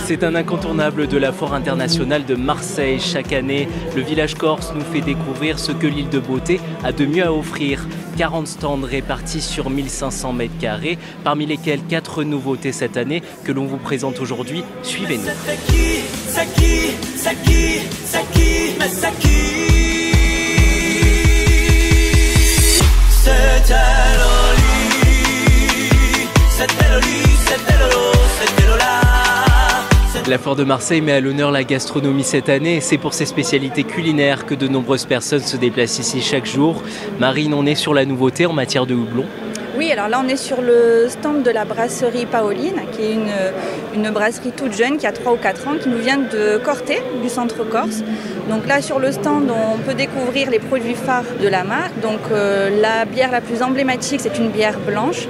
C'est un incontournable de la Foire internationale de Marseille. Chaque année, le village corse nous fait découvrir ce que l'île de Beauté a de mieux à offrir. 40 stands répartis sur 1500 m², parmi lesquels 4 nouveautés cette année que l'on vous présente aujourd'hui. Suivez-nous. La Foire de Marseille met à l'honneur la gastronomie cette année et c'est pour ses spécialités culinaires que de nombreuses personnes se déplacent ici chaque jour. Marine, on est sur la nouveauté en matière de houblon. Oui, alors là on est sur le stand de la brasserie Paoline, qui est une brasserie toute jeune qui a 3 ou 4 ans, qui nous vient de Corté, du centre corse. Donc là sur le stand on peut découvrir les produits phares de la marque. Donc la bière la plus emblématique c'est une bière blanche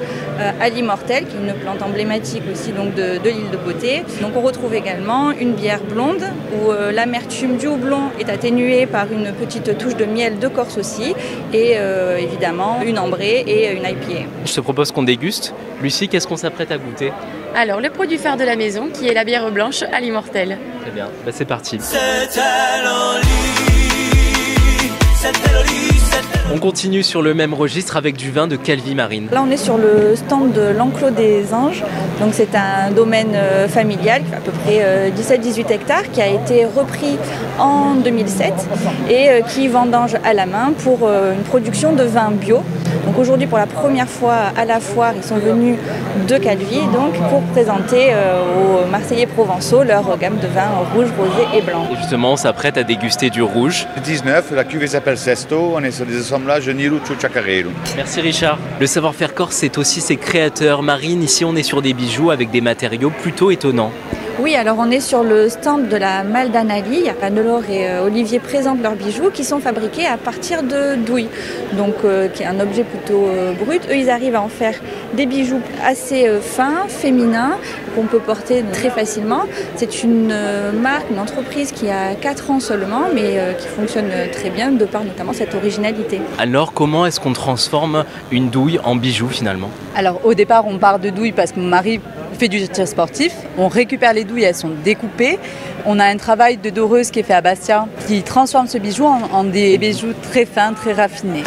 à l'immortel, qui est une plante emblématique aussi donc de l'île de Beauté. Donc on retrouve également une bière blonde où l'amertume du houblon est atténuée par une petite touche de miel de Corse aussi, et évidemment une ambrée et une IPA. Je te propose qu'on déguste. Lucie, qu'est-ce qu'on s'apprête à goûter? Alors, le produit phare de la maison, qui est la bière blanche à l'immortel. Très bien, c'est parti. On continue sur le même registre avec du vin de Calvi Marine. Là on est sur le stand de l'Enclos des Anges, donc c'est un domaine familial qui fait à peu près 17-18 hectares, qui a été repris en 2007 et qui vendange à la main pour une production de vin bio. Donc aujourd'hui pour la première fois à la foire ils sont venus de Calvi donc pour présenter aux Marseillais provençaux leur gamme de vins rouge, rosé et blanc. Et justement on s'apprête à déguster du rouge. 19, la cuvée s'appelle Sesto, on est sur des assemblages Niruccio Ciaccarello. Merci Richard. Le savoir-faire corse c'est aussi ses créateurs. Marine, ici on est sur des bijoux avec des matériaux plutôt étonnants. Oui, alors on est sur le stand de la Maldanali. Anne-Laure et Olivier présentent leurs bijoux qui sont fabriqués à partir de douille, donc qui est un objet plutôt brut. Eux, ils arrivent à en faire des bijoux assez fins, féminins, qu'on peut porter très facilement. C'est une marque, une entreprise qui a 4 ans seulement, mais qui fonctionne très bien, de par notamment cette originalité. Alors, comment est-ce qu'on transforme une douille en bijou finalement? Alors, au départ, on part de douille parce que mon mari fait du tir sportif, on récupère les douilles, elles sont découpées. On a un travail de doreuse qui est fait à Bastia qui transforme ce bijou en des bijoux très fins, très raffinés.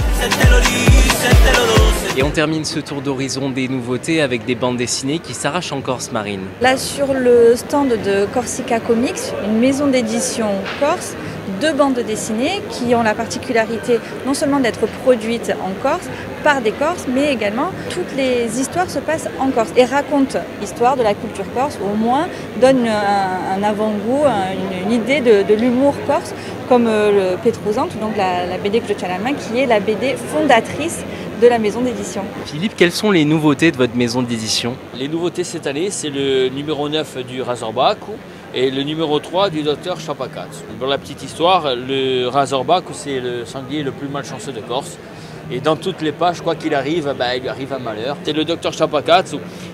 Et on termine ce tour d'horizon des nouveautés avec des bandes dessinées qui s'arrachent en Corse Marine. Là sur le stand de Corsica Comics, une maison d'édition corse, 2 bandes dessinées qui ont la particularité non seulement d'être produites en Corse par des Corses, mais également toutes les histoires se passent en Corse et racontent l'histoire de la culture corse, ou au moins donnent un avant-goût, une idée de l'humour corse, comme le Petrosante, donc la BD que je tiens à la main, qui est la BD fondatrice de la maison d'édition. Philippe, quelles sont les nouveautés de votre maison d'édition? Les nouveautés cette année, c'est le numéro 9 du Razorbaku et le numéro 3 du docteur Chapacat. Pour la petite histoire, le Razorbaku, c'est le sanglier le plus malchanceux de Corse. Et dans toutes les pages, quoi qu'il arrive, il lui arrive un malheur. C'est le docteur Chapacat,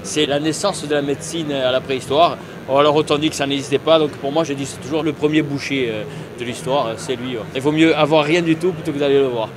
c'est la naissance de la médecine à la préhistoire. Alors autant dit que ça n'existait pas, donc pour moi je dis c'est toujours le premier boucher de l'histoire, c'est lui. Il vaut mieux avoir rien du tout plutôt que d'aller le voir.